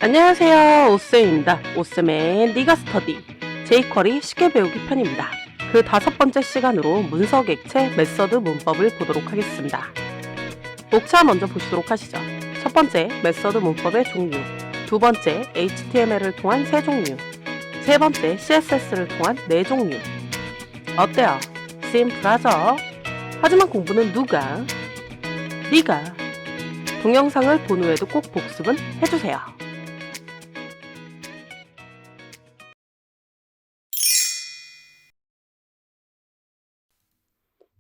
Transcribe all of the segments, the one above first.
안녕하세요. 오쌤입니다. 오쌤의 네가 스터디 jQuery 쉽게 배우기 편입니다. 그 5번째 시간으로 문서 객체 메서드 문법을 보도록 하겠습니다. 목차 먼저 보시도록 하시죠. 첫 번째, 메서드 문법의 종류. 두 번째, HTML을 통한 세 종류. 세 번째, CSS를 통한 네 종류. 어때요? 심플하죠? 하지만 공부는 누가? 네가. 동영상을 본 후에도 꼭 복습은 해주세요.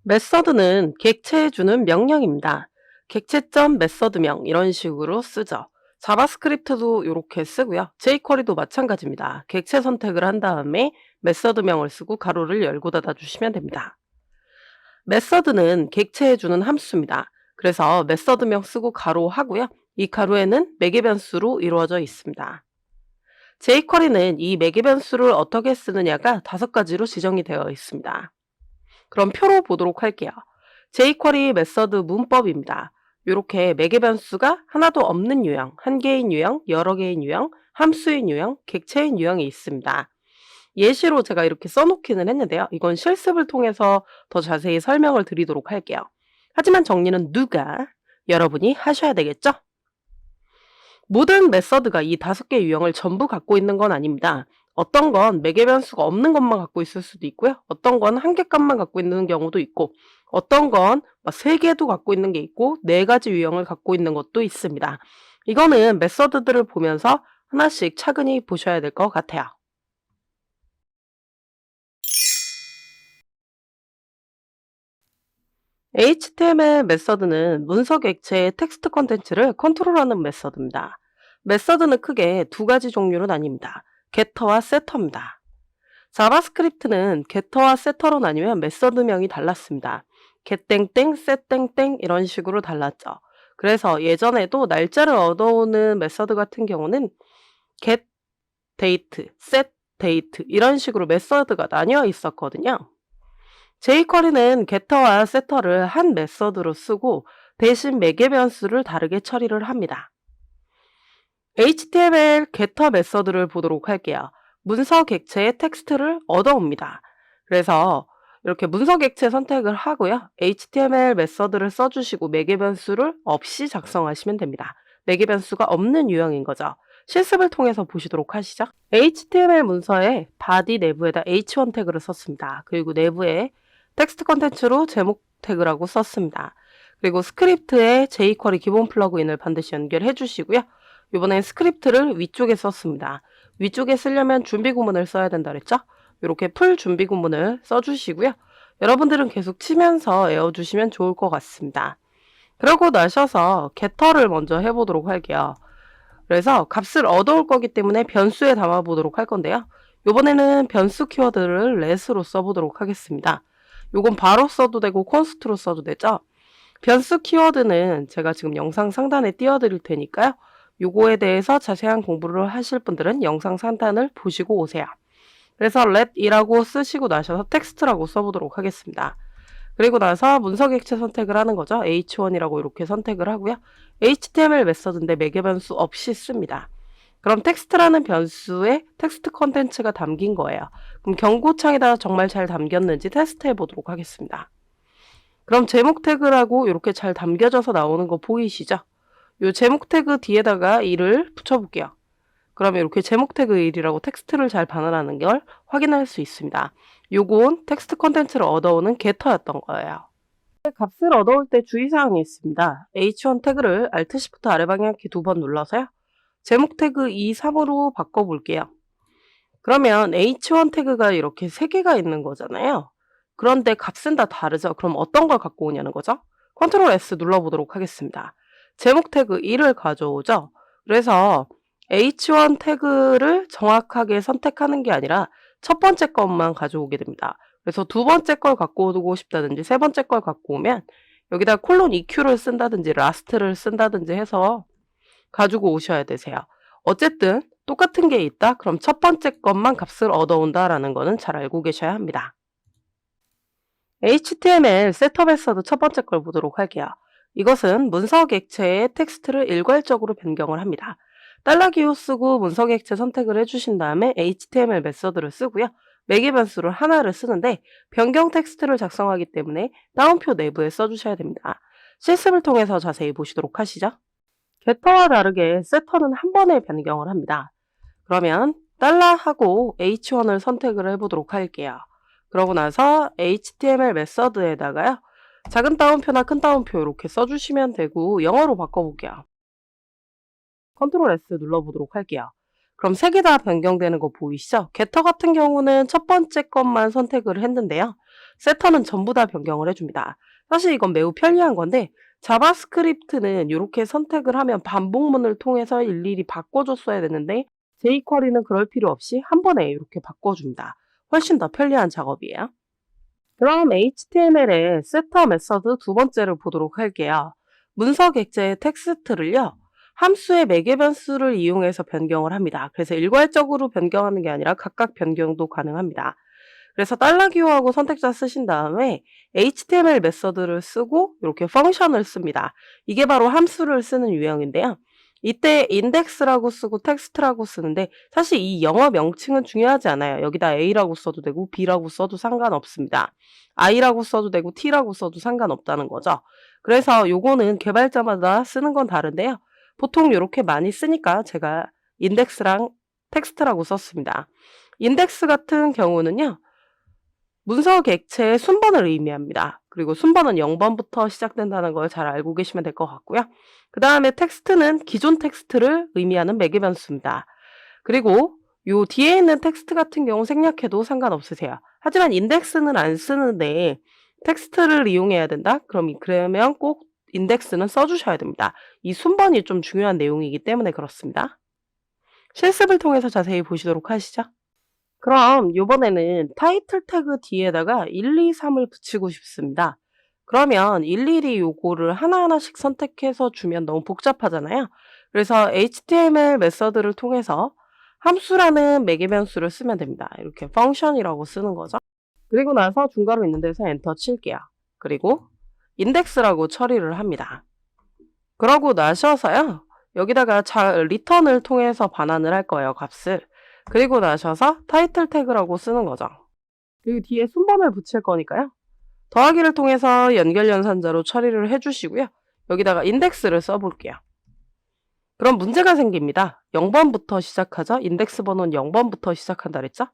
메서드는 객체에 주는 명령입니다. 객체점 메서드명 이런 식으로 쓰죠. 자바스크립트도 이렇게 쓰고요. jQuery도 마찬가지입니다. 객체 선택을 한 다음에 메서드명을 쓰고 가로를 열고 닫아 주시면 됩니다. 메서드는 객체에 주는 함수입니다. 그래서 메서드명 쓰고 가로 하고요. 이 가로에는 매개 변수로 이루어져 있습니다. jQuery는 이 매개 변수를 어떻게 쓰느냐가 5가지로 지정이 되어 있습니다. 그럼 표로 보도록 할게요. jQuery 메서드 문법입니다. 이렇게 매개 변수가 하나도 없는 유형, 한 개인 유형, 여러 개인 유형, 함수인 유형, 객체인 유형이 있습니다. 예시로 제가 이렇게 써놓기는 했는데요. 이건 실습을 통해서 더 자세히 설명을 드리도록 할게요. 하지만 정리는 누가? 여러분이 하셔야 되겠죠? 모든 메서드가 이 5개 유형을 전부 갖고 있는 건 아닙니다. 어떤 건 매개 변수가 없는 것만 갖고 있을 수도 있고요. 어떤 건 한 개 값만 갖고 있는 경우도 있고, 어떤 건 3개도 갖고 있는 게 있고, 4가지 유형을 갖고 있는 것도 있습니다. 이거는 메서드들을 보면서 하나씩 차근히 보셔야 될 것 같아요. HTML 메서드는 문서 객체의 텍스트 컨텐츠를 컨트롤하는 메서드입니다. 메서드는 크게 2가지 종류로 나뉩니다. 게터와 세터입니다. 자바스크립트는 게터와 세터로 나뉘면 메서드명이 달랐습니다. get땡땡, set땡땡 이런 식으로 달랐죠. 그래서 예전에도 날짜를 얻어오는 메서드 같은 경우는 get date, set date 이런 식으로 메서드가 나뉘어 있었거든요. jQuery는 getter와 setter를 한 메서드로 쓰고 대신 매개 변수를 다르게 처리를 합니다. HTML getter 메서드를 보도록 할게요. 문서 객체의 텍스트를 얻어옵니다. 그래서 이렇게 문서 객체 선택을 하고요. HTML 메서드를 써주시고 매개 변수를 없이 작성하시면 됩니다. 매개 변수가 없는 유형인 거죠. 실습을 통해서 보시도록 하시죠. HTML 문서의 body 내부에다 h1 태그를 썼습니다. 그리고 내부에 텍스트 컨텐츠로 제목 태그라고 썼습니다. 그리고 스크립트에 jQuery 기본 플러그인을 반드시 연결해 주시고요. 이번엔 스크립트를 위쪽에 썼습니다. 위쪽에 쓰려면 준비 구문을 써야 된다 그랬죠? 이렇게 풀 준비 구문을 써주시고요. 여러분들은 계속 치면서 외워주시면 좋을 것 같습니다. 그러고 나셔서 getter를 먼저 해보도록 할게요. 그래서 값을 얻어올 거기 때문에 변수에 담아보도록 할 건데요. 이번에는 변수 키워드를 let으로 써보도록 하겠습니다. 요건 바로 써도 되고 콘스트로 써도 되죠? 변수 키워드는 제가 지금 영상 상단에 띄워드릴 테니까요. 요거에 대해서 자세한 공부를 하실 분들은 영상 상단을 보시고 오세요. 그래서 let이라고 쓰시고 나셔서 텍스트라고 써보도록 하겠습니다. 그리고 나서 문서 객체 선택을 하는 거죠. h1이라고 이렇게 선택을 하고요. HTML 메서드인데 매개 변수 없이 씁니다. 그럼 텍스트라는 변수에 텍스트 컨텐츠가 담긴 거예요. 그럼 경고창에다 정말 잘 담겼는지 테스트 해보도록 하겠습니다. 그럼 제목 태그라고 이렇게 잘 담겨져서 나오는 거 보이시죠? 이 제목 태그 뒤에다가 1을 붙여볼게요. 그러면 이렇게 제목 태그 1이라고 텍스트를 잘 반환하는 걸 확인할 수 있습니다. 요건 텍스트 컨텐츠를 얻어오는 getter였던 거예요. 값을 얻어올 때 주의사항이 있습니다. h1 태그를 Alt Shift 아래 방향키 2번 눌러서요. 제목 태그 2, 3으로 바꿔볼게요. 그러면 h1 태그가 이렇게 3개가 있는 거잖아요. 그런데 값은 다 다르죠. 그럼 어떤 걸 갖고 오냐는 거죠. Ctrl S 눌러보도록 하겠습니다. 제목 태그 1을 가져오죠. 그래서 h1 태그를 정확하게 선택하는 게 아니라 첫 번째 것만 가져오게 됩니다. 그래서 두 번째 걸 갖고 오고 싶다든지 세 번째 걸 갖고 오면 여기다 콜론 EQ를 쓴다든지 라스트를 쓴다든지 해서 가지고 오셔야 되세요. 어쨌든 똑같은 게 있다? 그럼 첫 번째 것만 값을 얻어온다라는 거는 잘 알고 계셔야 합니다. HTML 세터 메서드 첫 번째 걸 보도록 할게요. 이것은 문서 객체의 텍스트를 일괄적으로 변경을 합니다. 달러 쓰고 문서 객체 선택을 해주신 다음에 HTML 메서드를 쓰고요. 매개 변수를 하나를 쓰는데 변경 텍스트를 작성하기 때문에 따옴표 내부에 써주셔야 됩니다. 실습을 통해서 자세히 보시도록 하시죠. 게터와 다르게 세터는 한 번에 변경을 합니다. 그러면 달러하고 h1을 선택을 해보도록 할게요. 그러고 나서 HTML 메서드에다가요. 작은 따옴표나 큰 따옴표 이렇게 써주시면 되고 영어로 바꿔볼게요. 컨트롤 S 눌러보도록 할게요. 그럼 세 개 다 변경되는 거 보이시죠? 게터 같은 경우는 첫 번째 것만 선택을 했는데요. 세터는 전부 다 변경을 해줍니다. 사실 이건 매우 편리한 건데 자바스크립트는 이렇게 선택을 하면 반복문을 통해서 일일이 바꿔줬어야 되는데 jQuery는 그럴 필요 없이 한 번에 이렇게 바꿔줍니다. 훨씬 더 편리한 작업이에요. 그럼 HTML의 세터 메서드 두 번째를 보도록 할게요. 문서 객체의 텍스트를요. 함수의 매개 변수를 이용해서 변경을 합니다. 그래서 일괄적으로 변경하는 게 아니라 각각 변경도 가능합니다. 그래서 달러기호하고 선택자 쓰신 다음에 HTML 메서드를 쓰고 이렇게 펑션을 씁니다. 이게 바로 함수를 쓰는 유형인데요. 이때 인덱스라고 쓰고 텍스트라고 쓰는데 사실 이 영어 명칭은 중요하지 않아요. 여기다 A라고 써도 되고 B라고 써도 상관없습니다. I라고 써도 되고 T라고 써도 상관없다는 거죠. 그래서 요거는 개발자마다 쓰는 건 다른데요. 보통 이렇게 많이 쓰니까 제가 인덱스랑 텍스트라고 썼습니다. 인덱스 같은 경우는요. 문서 객체의 순번을 의미합니다. 그리고 순번은 0번부터 시작된다는 걸 잘 알고 계시면 될 것 같고요. 그 다음에 텍스트는 기존 텍스트를 의미하는 매개 변수입니다. 그리고 요 뒤에 있는 텍스트 같은 경우 생략해도 상관없으세요. 하지만 인덱스는 안 쓰는데 텍스트를 이용해야 된다? 그러면 꼭 인덱스는 써주셔야 됩니다. 이 순번이 좀 중요한 내용이기 때문에 그렇습니다. 실습을 통해서 자세히 보시도록 하시죠. 그럼 요번에는 타이틀 태그 뒤에다가 1, 2, 3을 붙이고 싶습니다. 그러면 일일이 요거를 하나하나씩 선택해서 주면 너무 복잡하잖아요. 그래서 HTML 메서드를 통해서 함수라는 매개 변수를 쓰면 됩니다. 이렇게 펑션이라고 쓰는 거죠. 그리고 나서 중괄호 있는 데서 엔터 칠게요. 그리고 인덱스라고 처리를 합니다. 그러고 나셔서요. 여기다가 리턴을 통해서 반환을 할 거예요. 값을. 그리고 나셔서 타이틀 태그라고 쓰는 거죠. 그리고 뒤에 순번을 붙일 거니까요. 더하기를 통해서 연결 연산자로 처리를 해주시고요. 여기다가 인덱스를 써볼게요. 그럼 문제가 생깁니다. 0번부터 시작하죠. 인덱스 번호는 0번부터 시작한다 그랬죠.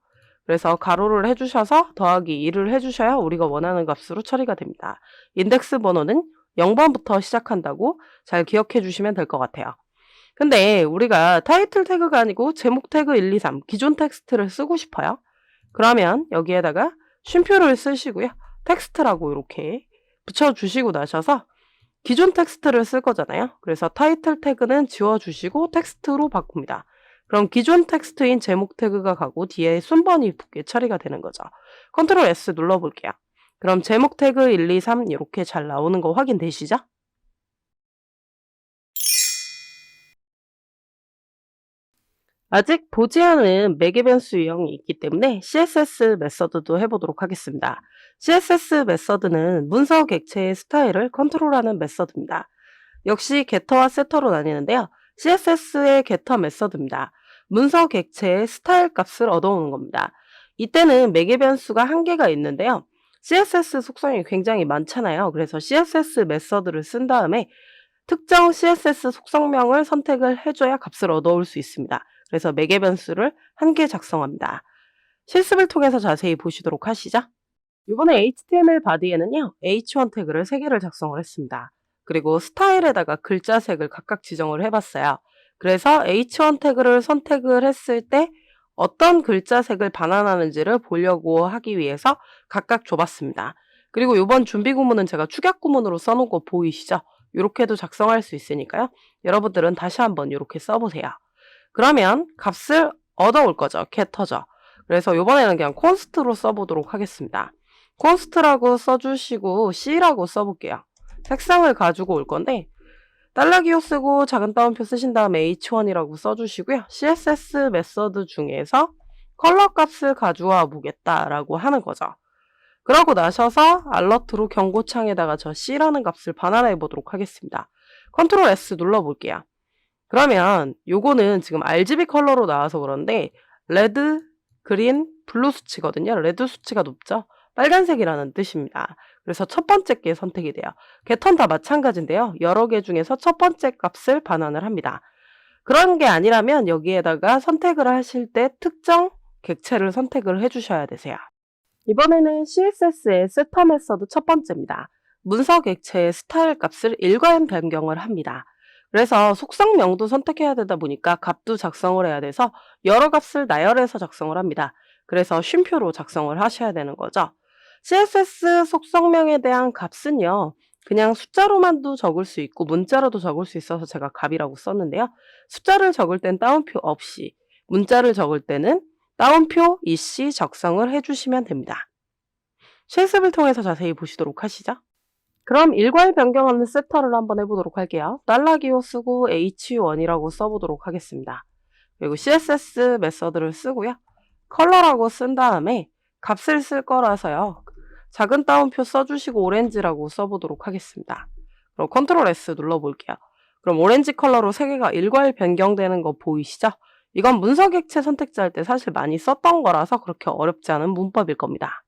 그래서 가로를 해주셔서 더하기 2를 해주셔야 우리가 원하는 값으로 처리가 됩니다. 인덱스 번호는 0번부터 시작한다고 잘 기억해 주시면 될 것 같아요. 근데 우리가 타이틀 태그가 아니고 제목 태그 1, 2, 3 기존 텍스트를 쓰고 싶어요. 그러면 여기에다가 쉼표를 쓰시고요. 텍스트라고 이렇게 붙여주시고 나셔서 기존 텍스트를 쓸 거잖아요. 그래서 타이틀 태그는 지워주시고 텍스트로 바꿉니다. 그럼 기존 텍스트인 제목 태그가 가고 뒤에 순번이 붙게 처리가 되는 거죠. 컨트롤 S 눌러볼게요. 그럼 제목 태그 1, 2, 3 이렇게 잘 나오는 거 확인되시죠? 아직 보지 않은 매개 변수 유형이 있기 때문에 CSS 메서드도 해보도록 하겠습니다. CSS 메서드는 문서 객체의 스타일을 컨트롤하는 메서드입니다. 역시 게터와 세터로 나뉘는데요. CSS의 게터 메서드입니다. 문서 객체의 스타일 값을 얻어오는 겁니다. 이때는 매개 변수가 한 개가 있는데요. CSS 속성이 굉장히 많잖아요. 그래서 CSS 메서드를 쓴 다음에 특정 CSS 속성명을 선택을 해줘야 값을 얻어올 수 있습니다. 그래서 매개 변수를 한 개 작성합니다. 실습을 통해서 자세히 보시도록 하시죠. 이번에 HTML 바디에는요. H1 태그를 3개를 작성을 했습니다. 그리고 스타일에다가 글자색을 각각 지정을 해봤어요. 그래서 H1 태그를 선택을 했을 때 어떤 글자색을 반환하는지를 보려고 하기 위해서 각각 줘봤습니다. 그리고 이번 준비 구문은 제가 축약 구문으로 써놓은 거 보이시죠? 이렇게도 작성할 수 있으니까요. 여러분들은 다시 한번 이렇게 써보세요. 그러면 값을 얻어올 거죠. 게터죠. 그래서 이번에는 그냥 콘스트로 써보도록 하겠습니다. 콘스트라고 써주시고 C라고 써볼게요. 색상을 가지고 올 건데 달러기호 쓰고 작은 따옴표 쓰신 다음에 H1이라고 써주시고요. CSS 메서드 중에서 컬러 값을 가져와 보겠다라고 하는 거죠. 그러고 나셔서 알러트로 경고창에다가 저 C라는 값을 반환해 보도록 하겠습니다. 컨트롤 S 눌러볼게요. 그러면 요거는 지금 RGB 컬러로 나와서 그런데 레드, 그린, 블루 수치거든요. 레드 수치가 높죠. 빨간색이라는 뜻입니다. 그래서 첫 번째 게 선택이 돼요. 객턴 다 마찬가지인데요. 여러 개 중에서 첫 번째 값을 반환을 합니다. 그런 게 아니라면 여기에다가 선택을 하실 때 특정 객체를 선택을 해 주셔야 되세요. 이번에는 CSS의 세터 메서드 첫 번째입니다. 문서 객체의 스타일 값을 일괄 변경을 합니다. 그래서 속성명도 선택해야 되다 보니까 값도 작성을 해야 돼서 여러 값을 나열해서 작성을 합니다. 그래서 쉼표로 작성을 하셔야 되는 거죠. CSS 속성명에 대한 값은요. 그냥 숫자로만도 적을 수 있고 문자로도 적을 수 있어서 제가 값이라고 썼는데요. 숫자를 적을 땐 따옴표 없이, 문자를 적을 때는 따옴표 EC 작성을 해주시면 됩니다. 실습을 통해서 자세히 보시도록 하시죠. 그럼 일괄 변경하는 세터를 한번 해보도록 할게요. $기호 쓰고 h1이라고 써보도록 하겠습니다. 그리고 CSS 메서드를 쓰고요. 컬러라고 쓴 다음에 값을 쓸 거라서요. 작은 따옴표 써주시고 오렌지라고 써보도록 하겠습니다. 그럼 컨트롤 S 눌러볼게요. 그럼 오렌지 컬러로 3개가 일괄 변경되는 거 보이시죠? 이건 문서 객체 선택자 할 때 사실 많이 썼던 거라서 그렇게 어렵지 않은 문법일 겁니다.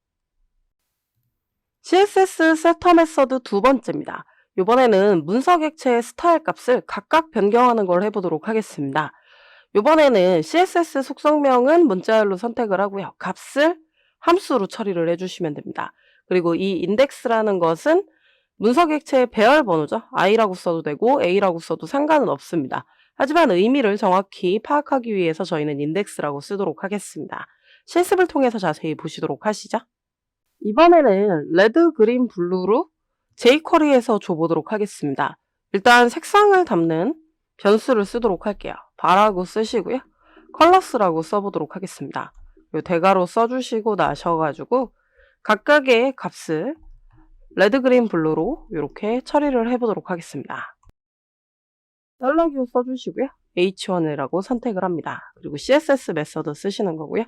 CSS 세터 메서드 두 번째입니다. 이번에는 문서 객체의 스타일 값을 각각 변경하는 걸 해보도록 하겠습니다. 이번에는 CSS 속성명은 문자열로 선택을 하고요. 값을 함수로 처리를 해주시면 됩니다. 그리고 이 인덱스라는 것은 문서 객체의 배열 번호죠. i라고 써도 되고 a라고 써도 상관은 없습니다. 하지만 의미를 정확히 파악하기 위해서 저희는 인덱스라고 쓰도록 하겠습니다. 실습을 통해서 자세히 보시도록 하시죠. 이번에는 레드, 그린, 블루로 jQuery에서 줘보도록 하겠습니다. 일단 색상을 담는 변수를 쓰도록 할게요. 바라고 쓰시고요. 컬러스라고 써보도록 하겠습니다. 대괄호 써주시고 나셔가지고 각각의 값을 레드, 그린, 블루로 이렇게 처리를 해보도록 하겠습니다. $기호 써주시고요. H1이라고 선택을 합니다. 그리고 CSS 메서드 쓰시는 거고요.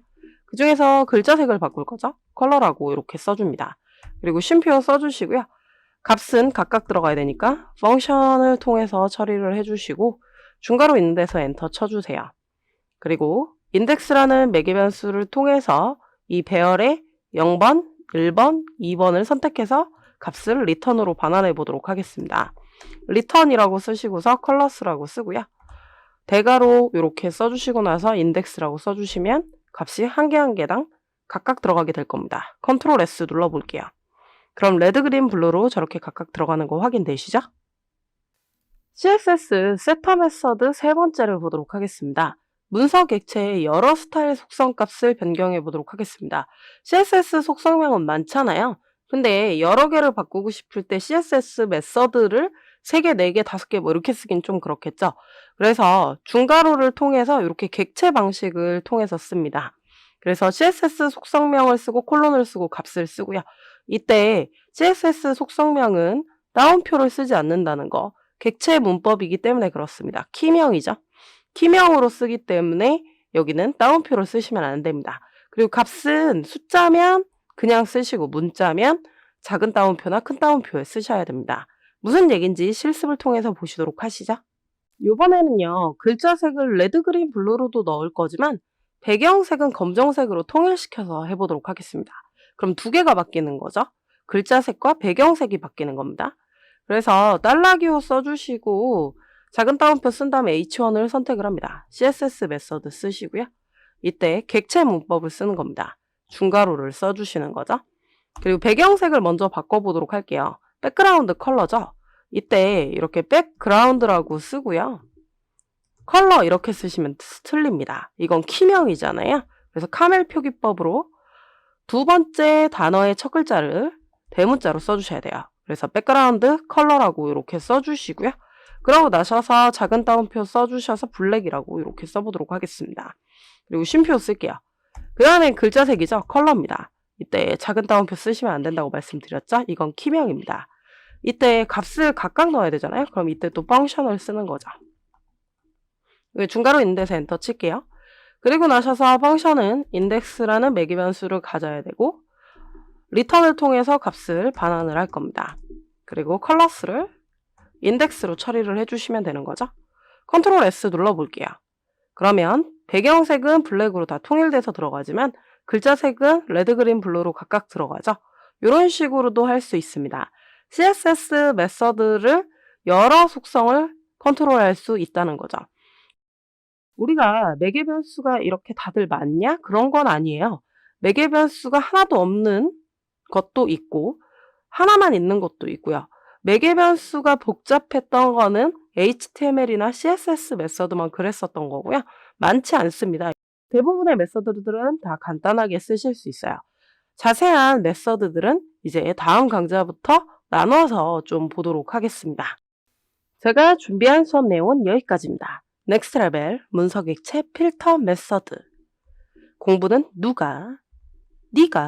그 중에서 글자색을 바꿀 거죠. 컬러라고 이렇게 써줍니다. 그리고 쉼표 써주시고요. 값은 각각 들어가야 되니까 펑션을 통해서 처리를 해주시고 중괄호 있는 데서 엔터 쳐주세요. 그리고 인덱스라는 매개 변수를 통해서 이 배열의 0번, 1번, 2번을 선택해서 값을 리턴으로 반환해 보도록 하겠습니다. 리턴이라고 쓰시고서 컬러스라고 쓰고요. 대괄호 이렇게 써주시고 나서 인덱스라고 써주시면 값이 한 개 한 개당 각각 들어가게 될 겁니다. 컨트롤 S 눌러볼게요. 그럼 레드, 그린, 블루로 저렇게 각각 들어가는 거 확인되시죠? CSS 세터 메서드 세 번째를 보도록 하겠습니다. 문서 객체의 여러 스타일 속성 값을 변경해 보도록 하겠습니다. CSS 속성명은 많잖아요. 근데 여러 개를 바꾸고 싶을 때 CSS 메서드를 3개, 4개, 5개 뭐 이렇게 쓰긴 좀 그렇겠죠. 그래서 중괄호를 통해서 이렇게 객체 방식을 통해서 씁니다. 그래서 CSS 속성명을 쓰고 콜론을 쓰고 값을 쓰고요. 이때 CSS 속성명은 따옴표를 쓰지 않는다는 거, 객체 문법이기 때문에 그렇습니다. 키명이죠. 키명으로 쓰기 때문에 여기는 따옴표를 쓰시면 안 됩니다. 그리고 값은 숫자면 그냥 쓰시고 문자면 작은 따옴표나 큰 따옴표에 쓰셔야 됩니다. 무슨 얘기인지 실습을 통해서 보시도록 하시죠. 이번에는요. 글자색을 레드, 그린, 블루로도 넣을 거지만 배경색은 검정색으로 통일시켜서 해보도록 하겠습니다. 그럼 2개가 바뀌는 거죠. 글자색과 배경색이 바뀌는 겁니다. 그래서 $기호 써주시고 작은 따옴표 쓴 다음에 H1을 선택을 합니다. CSS 메서드 쓰시고요. 이때 객체 문법을 쓰는 겁니다. 중괄호를 써주시는 거죠. 그리고 배경색을 먼저 바꿔보도록 할게요. 백그라운드 컬러죠. 이때 이렇게 백그라운드라고 쓰고요. 컬러 이렇게 쓰시면 틀립니다. 이건 키명이잖아요. 그래서 카멜 표기법으로 두 번째 단어의 첫 글자를 대문자로 써주셔야 돼요. 그래서 백그라운드 컬러라고 이렇게 써주시고요. 그러고 나셔서 작은 따옴표 써주셔서 블랙이라고 이렇게 써보도록 하겠습니다. 그리고 쉼표 쓸게요. 그 다음에 글자색이죠. 컬러입니다. 이때 작은 따옴표 쓰시면 안 된다고 말씀드렸죠. 이건 키명입니다. 이때 값을 각각 넣어야 되잖아요. 그럼 이때 또 펑션을 쓰는 거죠. 중괄호 있는 데서 엔터 칠게요. 그리고 나셔서 펑션은 인덱스라는 매개 변수를 가져야 되고 리턴을 통해서 값을 반환을 할 겁니다. 그리고 컬러스를 인덱스로 처리를 해주시면 되는 거죠. 컨트롤 S 눌러볼게요. 그러면 배경색은 블랙으로 다 통일돼서 들어가지만 글자색은 레드, 그린, 블루로 각각 들어가죠. 이런 식으로도 할 수 있습니다. CSS 메서드를 여러 속성을 컨트롤할 수 있다는 거죠. 우리가 매개 변수가 이렇게 다들 많냐? 그런 건 아니에요. 매개 변수가 하나도 없는 것도 있고 하나만 있는 것도 있고요. 매개 변수가 복잡했던 거는 HTML이나 CSS 메서드만 그랬었던 거고요. 많지 않습니다. 대부분의 메서드들은 다 간단하게 쓰실 수 있어요. 자세한 메서드들은 이제 다음 강좌부터 나눠서 좀 보도록 하겠습니다. 제가 준비한 수업 내용은 여기까지입니다. 넥스트 레벨 문서 객체 필터 메서드. 공부는 누가? 네가.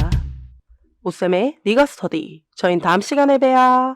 오쌤의 네가 스터디. 저희는 다음 시간에 봬요.